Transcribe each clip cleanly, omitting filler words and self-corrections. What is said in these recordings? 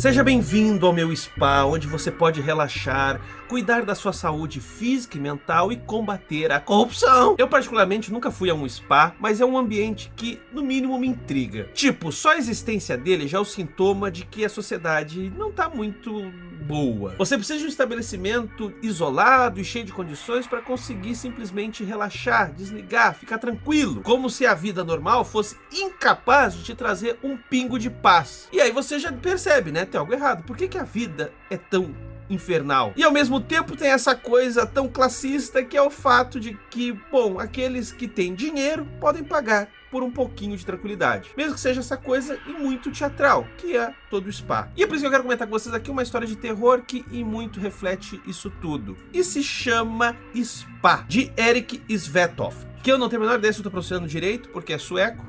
Seja bem-vindo ao meu spa, onde você pode relaxar, cuidar da sua saúde física e mental e combater a corrupção. Eu particularmente nunca fui a um spa, mas é um ambiente que no mínimo me intriga. Tipo, só a existência dele já é o sintoma de que a sociedade não tá muito boa. Você precisa de um estabelecimento isolado e cheio de condições para conseguir simplesmente relaxar, desligar, ficar tranquilo, como se a vida normal fosse incapaz de te trazer um pingo de paz. E aí você já percebe, né? Tem algo errado. Por que a vida é tão infernal? E ao mesmo tempo tem essa coisa tão classista que é o fato de que, bom, aqueles que têm dinheiro podem pagar por um pouquinho de tranquilidade, mesmo que seja essa coisa e muito teatral, que é todo o spa. E é por isso que eu quero comentar com vocês aqui uma história de terror que e muito reflete isso tudo. E se chama Spa, de Erik Svetov, que eu não tenho a menor ideia se eu tô pronunciando direito, porque é sueco,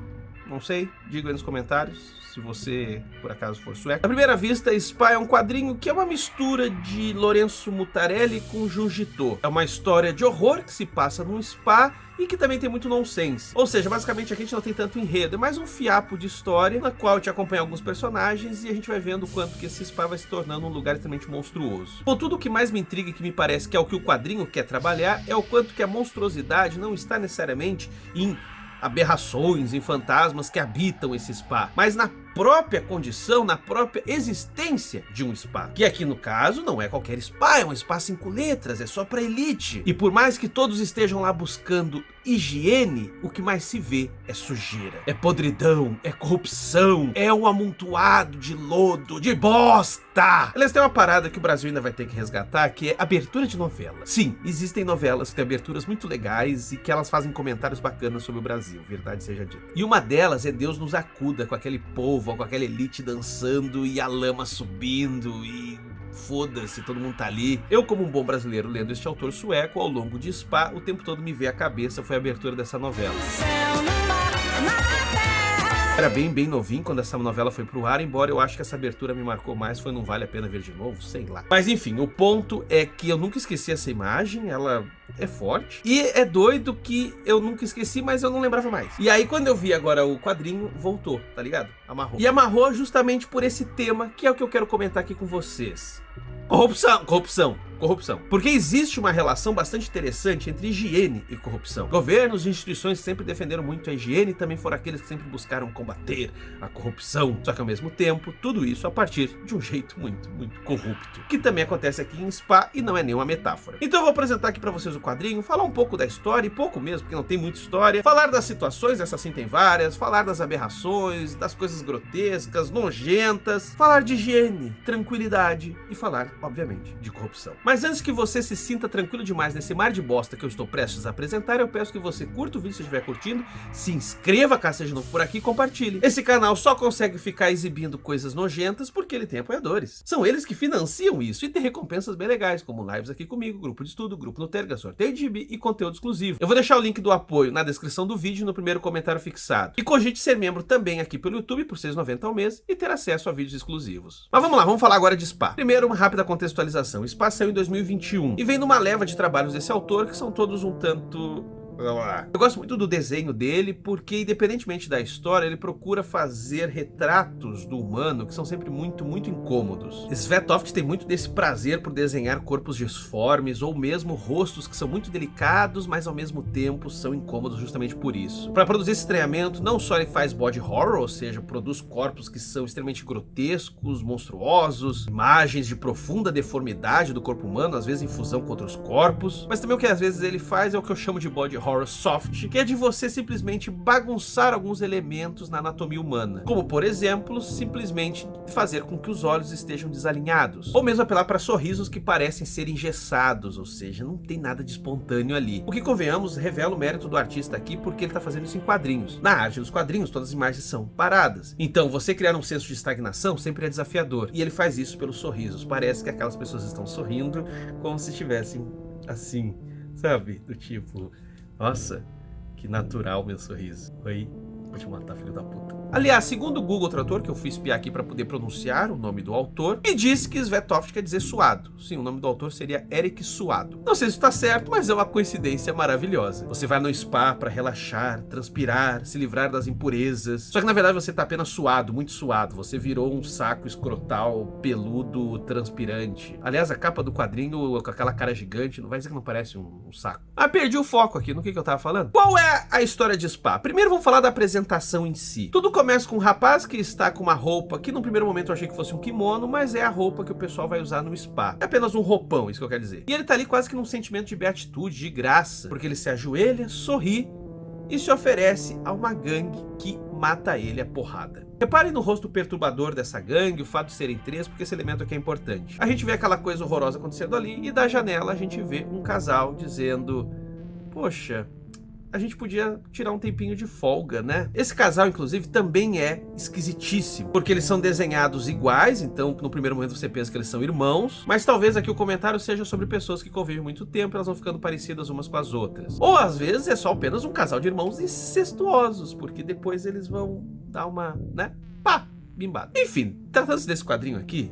não sei, diga aí nos comentários se você, por acaso, for sueco. À primeira vista, Spa é um quadrinho que é uma mistura de Lorenzo Mutarelli com Junji Ito. É uma história de horror que se passa num spa e que também tem muito nonsense. Ou seja, basicamente aqui a gente não tem tanto enredo, é mais um fiapo de história na qual te acompanha alguns personagens e a gente vai vendo o quanto que esse spa vai se tornando um lugar extremamente monstruoso. Contudo, o que mais me intriga e que me parece que é o que o quadrinho quer trabalhar é o quanto que a monstruosidade não está necessariamente em aberrações, em fantasmas que habitam esse spa, mas na própria condição, na própria existência de um spa. Que aqui no caso não é qualquer spa, é um spa 5 letras, é só pra elite. E por mais que todos estejam lá buscando higiene, o que mais se vê é sujeira, é podridão, é corrupção, é um amontoado de lodo, de bosta. Aliás, tem uma parada que o Brasil ainda vai ter que resgatar, que é abertura de novela. Sim, existem novelas que têm aberturas muito legais e que elas fazem comentários bacanas sobre o Brasil, verdade seja dita. E uma delas é Deus nos acuda, com aquele povo, com aquela elite dançando e a lama subindo e foda-se, todo mundo tá ali. Eu, como um bom brasileiro lendo este autor sueco, ao longo de Spa, o tempo todo me veio à cabeça foi a abertura dessa novela. Era bem novinho quando essa novela foi pro ar, embora eu acho que essa abertura me marcou mais, foi Não Vale a Pena Ver de Novo, sei lá. Mas enfim, o ponto é que eu nunca esqueci essa imagem, ela é forte. E é doido que eu nunca esqueci, mas eu não lembrava mais. E aí quando eu vi agora o quadrinho, voltou, tá ligado? Amarrou. E amarrou justamente por esse tema, que é o que eu quero comentar aqui com vocês. Corrupção. Porque existe uma relação bastante interessante entre higiene e corrupção. Governos e instituições sempre defenderam muito a higiene e também foram aqueles que sempre buscaram combater a corrupção. Só que ao mesmo tempo, tudo isso a partir de um jeito muito corrupto. Que também acontece aqui em Spa e não é nenhuma metáfora. Então eu vou apresentar aqui pra vocês o quadrinho, falar um pouco da história, e pouco mesmo, porque não tem muita história. Falar das situações, essa sim tem várias. Falar das aberrações, das coisas grotescas, nojentas. Falar de higiene, tranquilidade e falar, obviamente, de corrupção. Mas antes que você se sinta tranquilo demais nesse mar de bosta que eu estou prestes a apresentar, eu peço que você curta o vídeo se estiver curtindo, se inscreva caso seja novo por aqui e compartilhe. Esse canal só consegue ficar exibindo coisas nojentas porque ele tem apoiadores. São eles que financiam isso e tem recompensas bem legais, como lives aqui comigo, grupo de estudo, grupo no Telegram, sorteio de gibi e conteúdo exclusivo. Eu vou deixar o link do apoio na descrição do vídeo e no primeiro comentário fixado. E cogite ser membro também aqui pelo YouTube por R$ 6,90 ao mês e ter acesso a vídeos exclusivos. Mas vamos lá, vamos falar agora de Spa. Primeiro, uma rápida contextualização. Spa saiu em 2021 e vem numa leva de trabalhos desse autor que são todos um tanto... Eu gosto muito do desenho dele porque, independentemente da história, ele procura fazer retratos do humano que são sempre muito incômodos. Svetov tem muito desse prazer por desenhar corpos disformes ou mesmo rostos que são muito delicados, mas ao mesmo tempo são incômodos justamente por isso. Para produzir esse estranhamento, não só ele faz body horror, ou seja, produz corpos que são extremamente grotescos, monstruosos, imagens de profunda deformidade do corpo humano, às vezes em fusão com outros corpos, mas também o que às vezes ele faz é o que eu chamo de body horror soft, que é de você simplesmente bagunçar alguns elementos na anatomia humana, como por exemplo, simplesmente fazer com que os olhos estejam desalinhados, ou mesmo apelar para sorrisos que parecem ser engessados, ou seja, não tem nada de espontâneo ali. O que, convenhamos, revela o mérito do artista aqui, porque ele está fazendo isso em quadrinhos. Na arte dos quadrinhos, todas as imagens são paradas, então você criar um senso de estagnação sempre é desafiador, e ele faz isso pelos sorrisos. Parece que aquelas pessoas estão sorrindo como se estivessem assim, sabe? Do tipo... Nossa, que natural meu sorriso. Oi, vou te matar, filho da puta. Aliás, segundo o Google Tradutor, que eu fui espiar aqui para poder pronunciar o nome do autor, me disse que Svetofte quer dizer suado. Sim, o nome do autor seria Eric Suado. Não sei se está certo, mas é uma coincidência maravilhosa. Você vai no spa para relaxar, transpirar, se livrar das impurezas. Só que na verdade você está apenas suado, muito suado. Você virou um saco escrotal, peludo, transpirante. Aliás, a capa do quadrinho com aquela cara gigante, não vai dizer que não parece um saco. Ah, perdi o foco aqui no que eu tava falando. Qual é a história de spa? Primeiro vamos falar da apresentação em si. Tudo começa com um rapaz que está com uma roupa que no primeiro momento eu achei que fosse um kimono, mas é a roupa que o pessoal vai usar no spa. É apenas um roupão, isso que eu quero dizer. E ele tá ali quase que num sentimento de beatitude, de graça, porque ele se ajoelha, sorri e se oferece a uma gangue que mata ele a porrada. Reparem no rosto perturbador dessa gangue, o fato de serem 3, porque esse elemento aqui é importante. A gente vê aquela coisa horrorosa acontecendo ali e da janela a gente vê um casal dizendo: poxa, a gente podia tirar um tempinho de folga, né? Esse casal, inclusive, também é esquisitíssimo, porque eles são desenhados iguais, então no primeiro momento você pensa que eles são irmãos, mas talvez aqui o comentário seja sobre pessoas que convivem muito tempo e elas vão ficando parecidas umas com as outras. Ou às vezes é só apenas um casal de irmãos incestuosos, porque depois eles vão dar uma, né? Pá, bimbada. Enfim, tratando-se desse quadrinho aqui,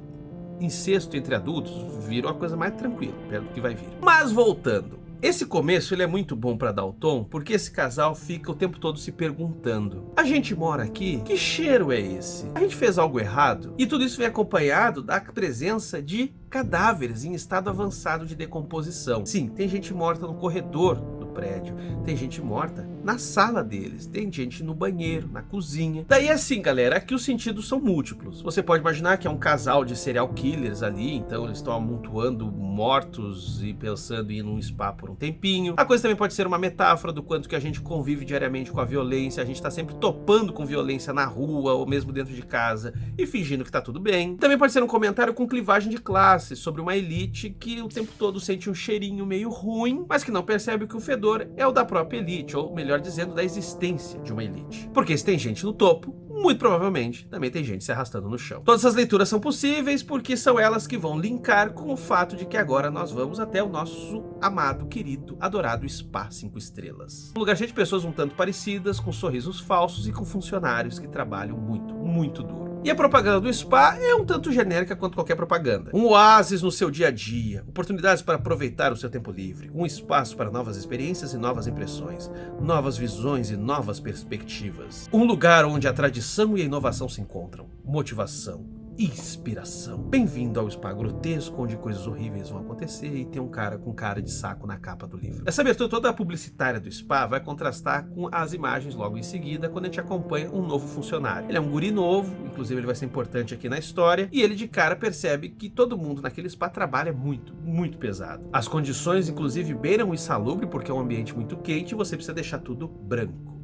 incesto entre adultos virou a coisa mais tranquila, perto do que vai vir. Mas voltando. Esse começo ele é muito bom para dar o tom, porque esse casal fica o tempo todo se perguntando: a gente mora aqui? Que cheiro é esse? A gente fez algo errado? E tudo isso vem acompanhado da presença de cadáveres em estado avançado de decomposição. Sim, tem gente morta no corredor do prédio, tem gente morta na sala deles, tem gente no banheiro, na cozinha. Daí assim, galera, aqui os sentidos são múltiplos. Você pode imaginar que é um casal de serial killers ali, então eles estão amontoando mortos e pensando em ir num spa por um tempinho. A coisa também pode ser uma metáfora do quanto que a gente convive diariamente com a violência, a gente tá sempre topando com violência na rua ou mesmo dentro de casa e fingindo que tá tudo bem. Também pode ser um comentário com clivagem de classe, sobre uma elite que o tempo todo sente um cheirinho meio ruim, mas que não percebe que o fedor é o da própria elite, ou melhor dizendo, da existência de uma elite. Porque se tem gente no topo, muito provavelmente também tem gente se arrastando no chão. Todas essas leituras são possíveis porque são elas que vão linkar com o fato de que agora nós vamos até o nosso amado, querido, adorado spa 5 estrelas. Um lugar cheio de pessoas um tanto parecidas, com sorrisos falsos e com funcionários que trabalham muito, muito duro. E a propaganda do spa é um tanto genérica quanto qualquer propaganda. Um oásis no seu dia a dia, oportunidades para aproveitar o seu tempo livre, um espaço para novas experiências e novas impressões, novas visões e novas perspectivas. Um lugar onde a tradição e a inovação se encontram, motivação, inspiração. Bem-vindo ao spa grotesco, onde coisas horríveis vão acontecer e tem um cara com cara de saco na capa do livro. Essa abertura toda publicitária do spa vai contrastar com as imagens logo em seguida, quando a gente acompanha um novo funcionário. Ele é um guri novo, inclusive ele vai ser importante aqui na história, e ele de cara percebe que todo mundo naquele spa trabalha muito, muito pesado. As condições, inclusive, beiram o insalubre, porque é um ambiente muito quente e você precisa deixar tudo branco,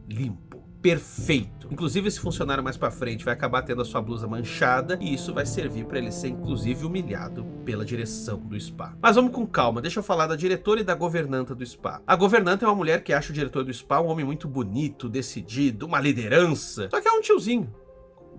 limpo, perfeito. Inclusive esse funcionário mais pra frente vai acabar tendo a sua blusa manchada e isso vai servir para ele ser inclusive humilhado pela direção do spa. Mas vamos com calma, deixa eu falar da diretora e da governanta do spa. A governanta é uma mulher que acha o diretor do spa um homem muito bonito, decidido, uma liderança. Só que é um tiozinho,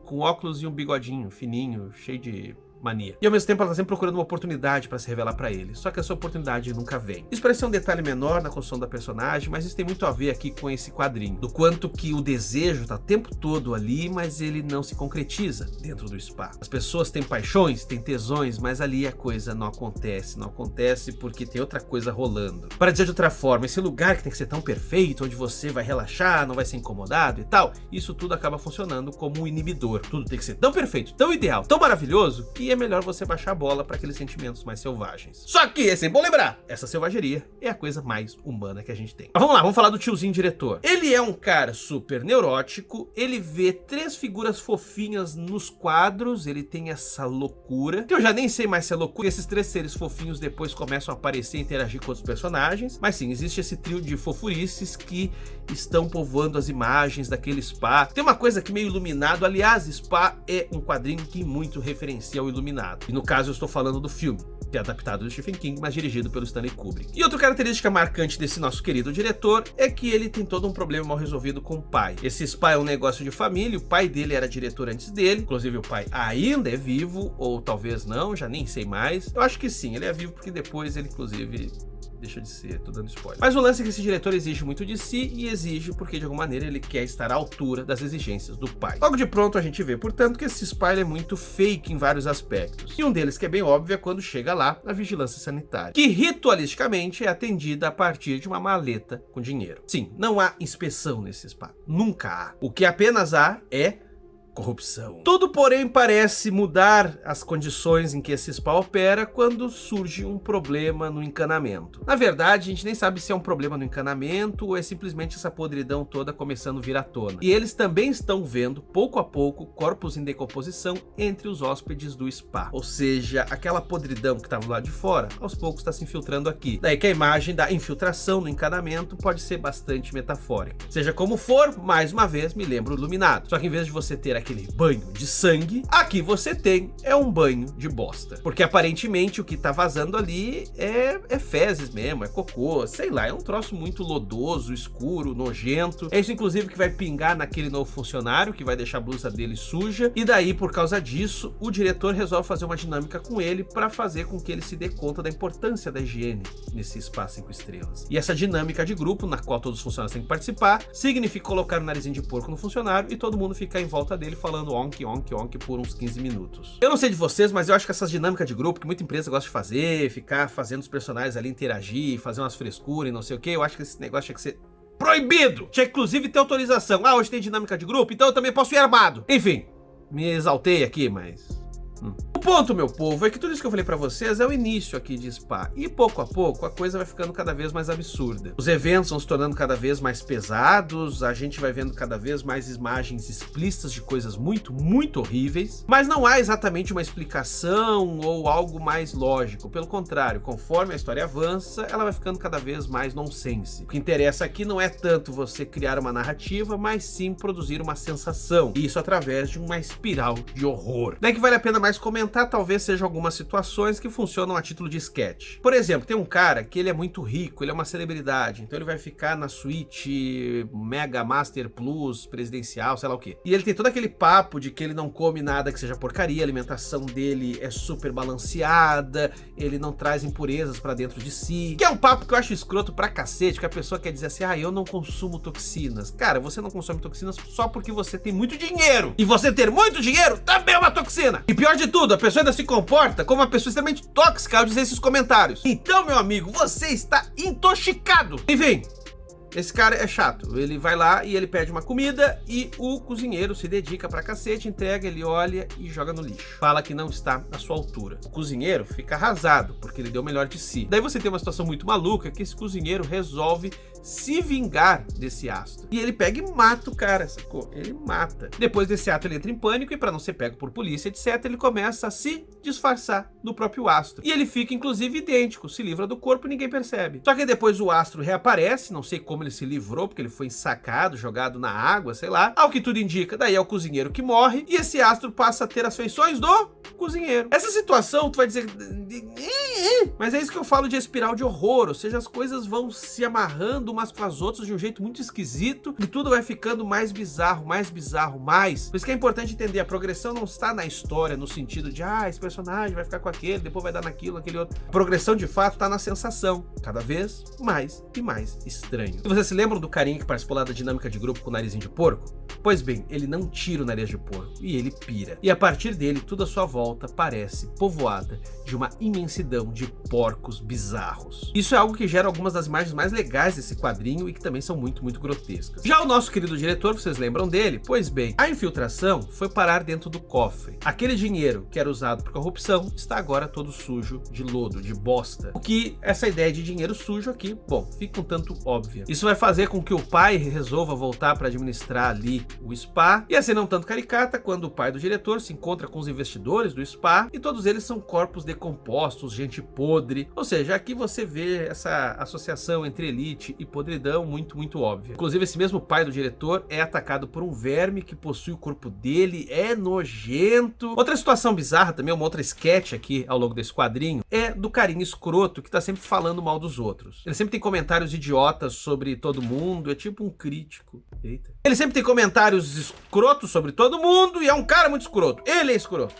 com óculos e um bigodinho fininho, cheio de mania. E ao mesmo tempo ela tá sempre procurando uma oportunidade para se revelar para ele, só que essa oportunidade nunca vem. Isso parece ser um detalhe menor na construção da personagem, mas isso tem muito a ver aqui com esse quadrinho, do quanto que o desejo tá o tempo todo ali, mas ele não se concretiza dentro do spa. As pessoas têm paixões, têm tesões, mas ali a coisa não acontece porque tem outra coisa rolando. Para dizer de outra forma, esse lugar que tem que ser tão perfeito, onde você vai relaxar, não vai ser incomodado e tal, isso tudo acaba funcionando como um inibidor. Tudo tem que ser tão perfeito, tão ideal, tão maravilhoso, que é melhor você baixar a bola para aqueles sentimentos mais selvagens. Só que é sempre bom lembrar, essa selvageria é a coisa mais humana que a gente tem. Mas vamos lá, vamos falar do tiozinho diretor. Ele é um cara super neurótico, ele vê 3 figuras fofinhas nos quadros, ele tem essa loucura, que eu já nem sei mais se é loucura, esses 3 seres fofinhos depois começam a aparecer e interagir com outros personagens, mas sim, existe esse trio de fofurices que estão povoando as imagens daquele spa. Tem uma coisa aqui meio iluminado, aliás, Spa é um quadrinho que muito referencia o Iluminado. E no caso eu estou falando do filme, que é adaptado do Stephen King, mas dirigido pelo Stanley Kubrick. E outra característica marcante desse nosso querido diretor é que ele tem todo um problema mal resolvido com o pai. Esse spa é um negócio de família, o pai dele era diretor antes dele, inclusive o pai ainda é vivo, ou talvez não, já nem sei mais. Eu acho que sim, ele é vivo porque depois ele inclusive deixa de ser, tô dando spoiler. Mas o lance é que esse diretor exige muito de si e exige porque de alguma maneira ele quer estar à altura das exigências do pai. Logo de pronto a gente vê, portanto, que esse spa é muito fake em vários aspectos. E um deles que é bem óbvio é quando chega lá a vigilância sanitária, que ritualisticamente é atendida a partir de uma maleta com dinheiro. Sim, não há inspeção nesse spa, nunca há. O que apenas há é corrupção. Tudo, porém, parece mudar as condições em que esse spa opera quando surge um problema no encanamento. Na verdade, a gente nem sabe se é um problema no encanamento ou é simplesmente essa podridão toda começando a vir à tona. E eles também estão vendo, pouco a pouco, corpos em decomposição entre os hóspedes do spa. Ou seja, aquela podridão que estava lá de fora, aos poucos está se infiltrando aqui. Daí que a imagem da infiltração no encanamento pode ser bastante metafórica. Seja como for, mais uma vez, me lembro o Iluminado. Só que em vez de você ter aquele banho de sangue, aqui você tem um banho de bosta. Porque aparentemente o que tá vazando ali é fezes mesmo, é cocô, sei lá, é um troço muito lodoso, escuro, nojento. É isso inclusive que vai pingar naquele novo funcionário, que vai deixar a blusa dele suja. E daí, por causa disso, o diretor resolve fazer uma dinâmica com ele para fazer com que ele se dê conta da importância da higiene nesse spa 5 estrelas. E essa dinâmica de grupo, na qual todos os funcionários têm que participar, significa colocar o narizinho de porco no funcionário e todo mundo ficar em volta dele falando onk, onk, onk por uns 15 minutos. Eu não sei de vocês, mas eu acho que essas dinâmicas de grupo que muita empresa gosta de fazer, ficar fazendo os personagens ali interagir, fazer umas frescuras e não sei o que, eu acho que esse negócio tinha que ser proibido! Tinha que inclusive ter autorização. Ah, hoje tem dinâmica de grupo, então eu também posso ir armado. Enfim, me exaltei aqui, mas... O ponto, meu povo, é que tudo isso que eu falei pra vocês é o início aqui de spa. E pouco a pouco a coisa vai ficando cada vez mais absurda. Os eventos vão se tornando cada vez mais pesados, a gente vai vendo cada vez mais imagens explícitas de coisas muito, muito horríveis. Mas não há exatamente uma explicação ou algo mais lógico. Pelo contrário, conforme a história avança, ela vai ficando cada vez mais nonsense. O que interessa aqui não é tanto você criar uma narrativa, mas sim produzir uma sensação. E isso através de uma espiral de horror. Daí que vale a pena mais comentar, talvez sejam algumas situações que funcionam a título de sketch. Por exemplo, tem um cara que ele é muito rico, ele é uma celebridade, então ele vai ficar na suíte Mega Master Plus presidencial, sei lá o quê. E ele tem todo aquele papo de que ele não come nada que seja porcaria, a alimentação dele é super balanceada, ele não traz impurezas pra dentro de si, que é um papo que eu acho escroto pra cacete, que a pessoa quer dizer assim, ah, eu não consumo toxinas. Cara, você não consome toxinas só porque você tem muito dinheiro. E você ter muito dinheiro também é uma toxina. E pior de tudo, a pessoa ainda se comporta como uma pessoa extremamente tóxica ao dizer esses comentários. Então, meu amigo, você está intoxicado. Enfim, esse cara é chato. Ele vai lá e ele pede uma comida e o cozinheiro se dedica pra cacete, entrega, ele olha e joga no lixo. Fala que não está à sua altura. O cozinheiro fica arrasado porque ele deu o melhor de si. Daí você tem uma situação muito maluca que esse cozinheiro resolve se vingar desse astro. E ele pega e mata o cara, sacou? Ele mata. Depois desse ato ele entra em pânico e pra não ser pego por polícia, etc, ele começa a se disfarçar do próprio astro. E ele fica inclusive idêntico, se livra do corpo e ninguém percebe. Só que depois o astro reaparece, não sei como ele se livrou, porque ele foi ensacado, jogado na água, sei lá. Ao que tudo indica, daí é o cozinheiro que morre e esse astro passa a ter as feições do cozinheiro. Essa situação, tu vai dizer... Mas é isso que eu falo de espiral de horror, ou seja, as coisas vão se amarrando umas com as outras de um jeito muito esquisito e tudo vai ficando mais bizarro, mais. Por isso que é importante entender, a progressão não está na história, no sentido de, esse personagem vai ficar com aquele, depois vai dar naquilo, aquele outro. A progressão de fato está na sensação, cada vez mais e mais estranho. E vocês se lembram do carinha que participou lá da dinâmica de grupo com o narizinho de porco? Pois bem, ele não tira o nariz de porco e ele pira. E a partir dele, tudo à sua volta parece povoada de uma imensidão de porcos bizarros. Isso é algo que gera algumas das imagens mais legais desse quadrinho e que também são muito, muito grotescas. Já o nosso querido diretor, vocês lembram dele? Pois bem, a infiltração foi parar dentro do cofre. Aquele dinheiro que era usado por corrupção está agora todo sujo de lodo, de bosta. O que essa ideia de dinheiro sujo aqui, bom, fica um tanto óbvia. Isso vai fazer com que o pai resolva voltar para administrar ali o spa, e a cena é um tanto caricata quando o pai do diretor se encontra com os investidores do spa e todos eles são corpos decompostos, gente podre. Ou seja, aqui você vê essa associação entre elite e podridão muito, muito óbvia. Inclusive esse mesmo pai do diretor é atacado por um verme que possui o corpo dele, é nojento. Outra situação bizarra também, uma outra sketch aqui ao longo desse quadrinho, é do carinha escroto que tá sempre falando mal dos outros. Ele sempre tem comentários idiotas sobre todo mundo, é tipo um crítico. Eita. Ele sempre tem comentários escrotos sobre todo mundo e é um cara muito escroto. Ele é escroto.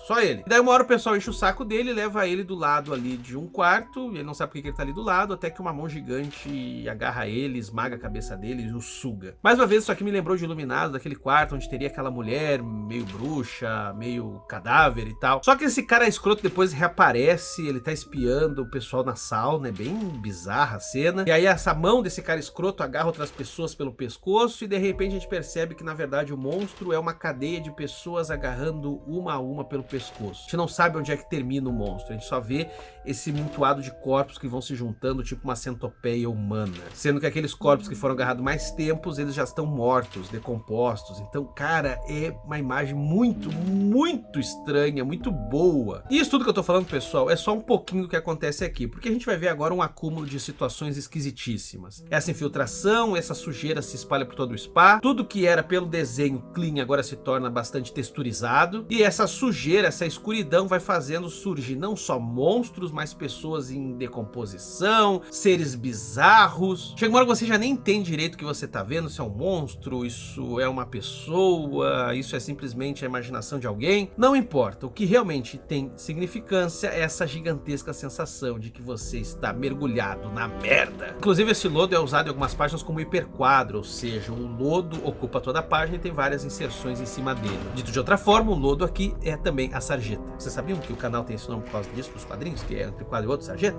só ele. E daí uma hora o pessoal enche o saco dele, leva ele do lado ali de um quarto, e ele não sabe por que ele tá ali do lado, até que uma mão gigante agarra ele, esmaga a cabeça dele e o suga. Mais uma vez, isso aqui me lembrou de Iluminado, daquele quarto onde teria aquela mulher meio bruxa, meio cadáver e tal. Só que esse cara escroto depois reaparece, ele tá espiando o pessoal na sauna, é bem bizarra a cena. E aí essa mão desse cara escroto agarra outras pessoas pelo pescoço e de repente a gente percebe que na verdade o monstro é uma cadeia de pessoas agarrando uma a uma pelo pescoço. A gente não sabe onde é que termina o monstro, a gente só vê esse montoado de corpos que vão se juntando, tipo uma centopeia humana. Sendo que aqueles corpos que foram agarrados mais tempos, eles já estão mortos, decompostos. Então, cara, é uma imagem muito, muito estranha, muito boa. E isso tudo que eu tô falando, pessoal, é só um pouquinho do que acontece aqui, porque a gente vai ver agora um acúmulo de situações esquisitíssimas. Essa infiltração, essa sujeira se espalha por todo o spa, tudo que era pelo desenho clean agora se torna bastante texturizado, e essa sujeira, essa escuridão vai fazendo surgir não só monstros, mas pessoas em decomposição, seres bizarros. Chega uma hora que você já nem entende direito o que você tá vendo, se é um monstro, isso é uma pessoa, isso é simplesmente a imaginação de alguém. Não importa, o que realmente tem significância é essa gigantesca sensação de que você está mergulhado na merda. Inclusive esse lodo é usado em algumas páginas como hiperquadro, ou seja, o lodo ocupa toda a página e tem várias inserções em cima dele. Dito de outra forma, o lodo aqui é também a sarjeta. Vocês sabiam que o canal tem esse nome por causa disso, dos quadrinhos, que é entre quadro e outro, sarjeta?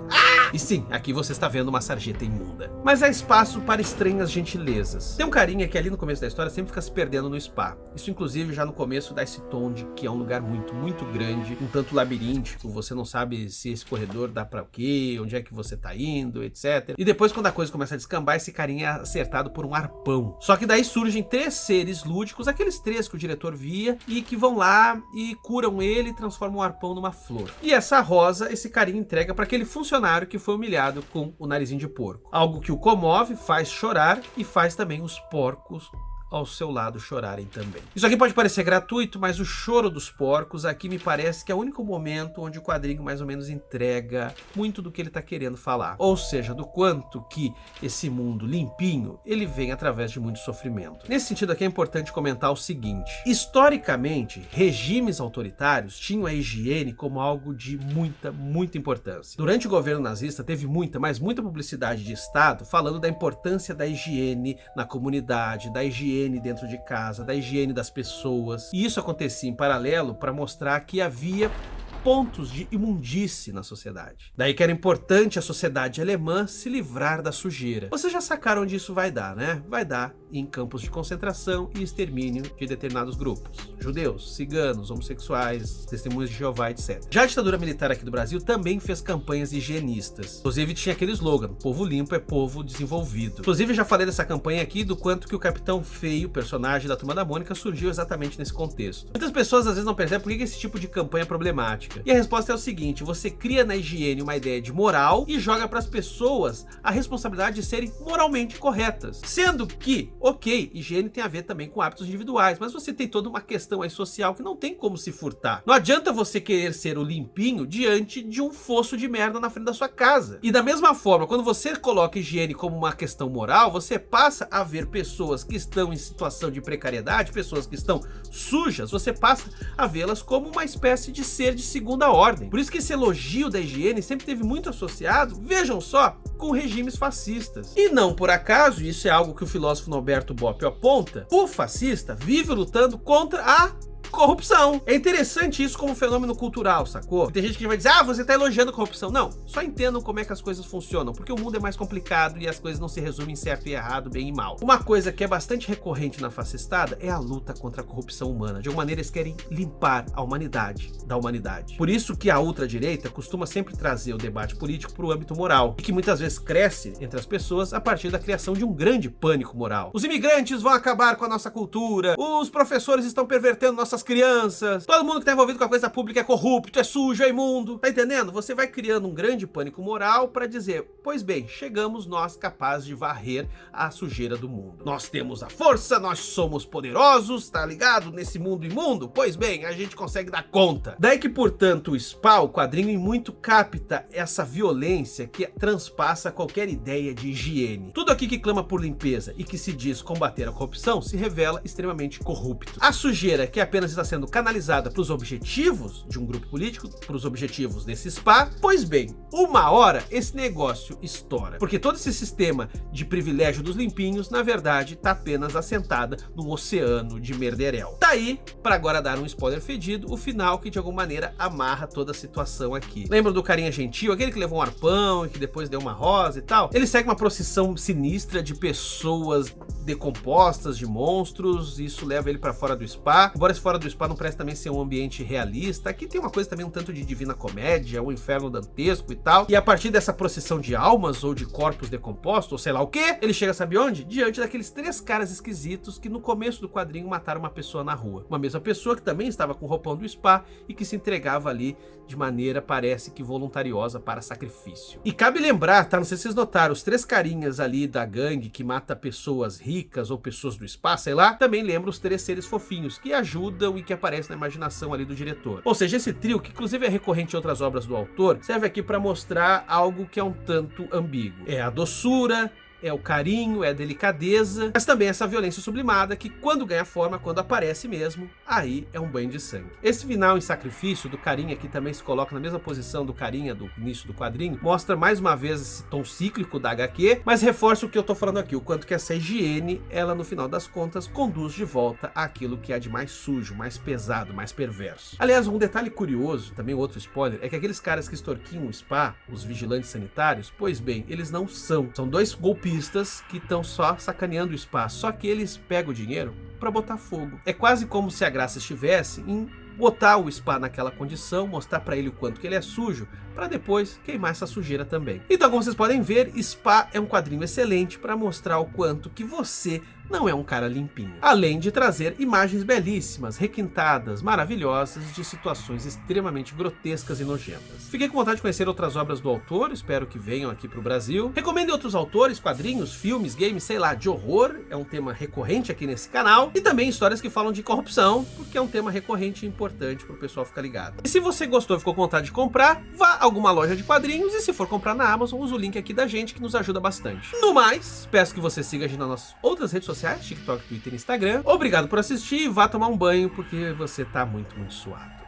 E sim, aqui você está vendo uma sarjeta imunda. Mas há espaço para estranhas gentilezas. Tem um carinha que ali no começo da história sempre fica se perdendo no spa. Isso inclusive já no começo dá esse tom de que é um lugar muito, muito grande, um tanto labiríntico, você não sabe se esse corredor dá pra o quê, onde é que você tá indo, etc. E depois quando a coisa começa a descambar, esse carinha é acertado por um arpão. Só que daí surgem 3 seres lúdicos, aqueles 3 que o diretor via, e que vão lá e curam ele e transformam o arpão numa flor. E essa rosa, esse carinha entrega para aquele funcionário que foi humilhado com o narizinho de porco. Algo que o comove, faz chorar e faz também os porcos ao seu lado chorarem também. Isso aqui pode parecer gratuito, mas o choro dos porcos aqui me parece que é o único momento onde o quadrinho mais ou menos entrega muito do que ele está querendo falar. Ou seja, do quanto que esse mundo limpinho, ele vem através de muito sofrimento. Nesse sentido aqui é importante comentar o seguinte: historicamente, regimes autoritários tinham a higiene como algo de muita importância. Durante o governo nazista teve mas muita publicidade de Estado falando da importância da higiene na comunidade, da higiene dentro de casa, da higiene das pessoas. E isso acontecia em paralelo para mostrar que havia pontos de imundície na sociedade. Daí que era importante a sociedade alemã se livrar da sujeira. Vocês já sacaram onde isso vai dar, né? Vai dar em campos de concentração e extermínio de determinados grupos. Judeus, ciganos, homossexuais, testemunhas de Jeová, etc. Já a ditadura militar aqui do Brasil também fez campanhas higienistas. Inclusive tinha aquele slogan: povo limpo é povo desenvolvido. Inclusive já falei dessa campanha aqui, do quanto que o Capitão Feio, personagem da Turma da Mônica, surgiu exatamente nesse contexto. Muitas pessoas às vezes não percebem por que esse tipo de campanha é problemática. E a resposta é o seguinte: você cria na higiene uma ideia de moral e joga para as pessoas a responsabilidade de serem moralmente corretas. Sendo que, ok, higiene tem a ver também com hábitos individuais, mas você tem toda uma questão aí social que não tem como se furtar. Não adianta você querer ser o limpinho diante de um fosso de merda na frente da sua casa. E da mesma forma, quando você coloca higiene como uma questão moral, você passa a ver pessoas que estão em situação de precariedade, pessoas que estão sujas, você passa a vê-las como uma espécie de ser de segunda ordem. Por isso que esse elogio da higiene sempre teve muito associado, vejam só, com regimes fascistas. E não por acaso, isso é algo que o filósofo Norberto Bobbio aponta, o fascista vive lutando contra a corrupção. É interessante isso como fenômeno cultural, sacou? Tem gente que vai dizer: ah, você tá elogiando a corrupção. Não, só entendam como é que as coisas funcionam, porque o mundo é mais complicado e as coisas não se resumem em certo e errado, bem e mal. Uma coisa que é bastante recorrente na fascistada é a luta contra a corrupção humana. De alguma maneira eles querem limpar a humanidade da humanidade. Por isso que a ultradireita costuma sempre trazer o debate político para o âmbito moral, e que muitas vezes cresce entre as pessoas a partir da criação de um grande pânico moral. Os imigrantes vão acabar com a nossa cultura, os professores estão pervertendo nossas crianças, todo mundo que está envolvido com a coisa pública é corrupto, é sujo, é imundo. Tá entendendo? Você vai criando um grande pânico moral para dizer: pois bem, chegamos nós capazes de varrer a sujeira do mundo. Nós temos a força, nós somos poderosos, tá ligado? Nesse mundo imundo, pois bem, a gente consegue dar conta. Daí que, portanto, o SPA, o quadrinho, em muito capta essa violência que transpassa qualquer ideia de higiene. Tudo aqui que clama por limpeza e que se diz combater a corrupção se revela extremamente corrupto. A sujeira, que é apenas está sendo canalizada para os objetivos de um grupo político, para os objetivos desse spa, pois bem, uma hora esse negócio estoura. Porque todo esse sistema de privilégio dos limpinhos, na verdade, está apenas assentada num oceano de merderel. Tá aí, para agora dar um spoiler fedido, o final que de alguma maneira amarra toda a situação aqui. Lembra do carinha gentil, aquele que levou um arpão e que depois deu uma rosa e tal? Ele segue uma procissão sinistra de pessoas decompostas, de monstros, e isso leva ele para fora do spa. Embora esse fora do spa não parece também ser um ambiente realista, aqui tem uma coisa também um tanto de Divina Comédia, um inferno dantesco e tal. E a partir dessa procissão de almas ou de corpos decompostos, ou sei lá o que, ele chega, sabe onde? Diante daqueles 3 caras esquisitos que no começo do quadrinho mataram uma pessoa na rua. Uma mesma pessoa que também estava com o roupão do spa e que se entregava ali de maneira, parece que voluntariosa, para sacrifício. E cabe lembrar, tá? Não sei se vocês notaram, os 3 carinhas ali da gangue que mata pessoas ricas ou pessoas do spa, sei lá, também lembram os 3 seres fofinhos que ajudam e que aparecem na imaginação ali do diretor. Ou seja, esse trio, que inclusive é recorrente em outras obras do autor, serve aqui para mostrar algo que é um tanto ambíguo. É a doçura, é o carinho, é a delicadeza, mas também essa violência sublimada que, quando ganha forma, quando aparece mesmo, aí é um banho de sangue. Esse final em sacrifício do carinha, que também se coloca na mesma posição do carinha do início do quadrinho, mostra mais uma vez esse tom cíclico da HQ, mas reforça o que eu tô falando aqui, o quanto que essa higiene, ela no final das contas, conduz de volta àquilo que há de mais sujo, mais pesado, mais perverso. Aliás, um detalhe curioso, também outro spoiler, é que aqueles caras que extorquiam o spa, os vigilantes sanitários, pois bem, eles não são 2 golpistas que estão só sacaneando o spa, só que eles pegam o dinheiro para botar fogo. É quase como se a graça estivesse em botar o spa naquela condição, mostrar para ele o quanto que ele é sujo, para depois queimar essa sujeira também. Então, como vocês podem ver, Spa é um quadrinho excelente para mostrar o quanto que você não é um cara limpinho. Além de trazer imagens belíssimas, requintadas, maravilhosas, de situações extremamente grotescas e nojentas. Fiquei com vontade de conhecer outras obras do autor, espero que venham aqui para o Brasil. Recomendo outros autores, quadrinhos, filmes, games, sei lá, de horror, é um tema recorrente aqui nesse canal. E também histórias que falam de corrupção, porque é um tema recorrente e importante para o pessoal ficar ligado. E se você gostou e ficou com vontade de comprar, vá a alguma loja de quadrinhos, e se for comprar na Amazon, usa o link aqui da gente que nos ajuda bastante. No mais, peço que você siga a gente nas nossas outras redes sociais, TikTok, Twitter e Instagram. Obrigado por assistir e vá tomar um banho porque você tá muito suado.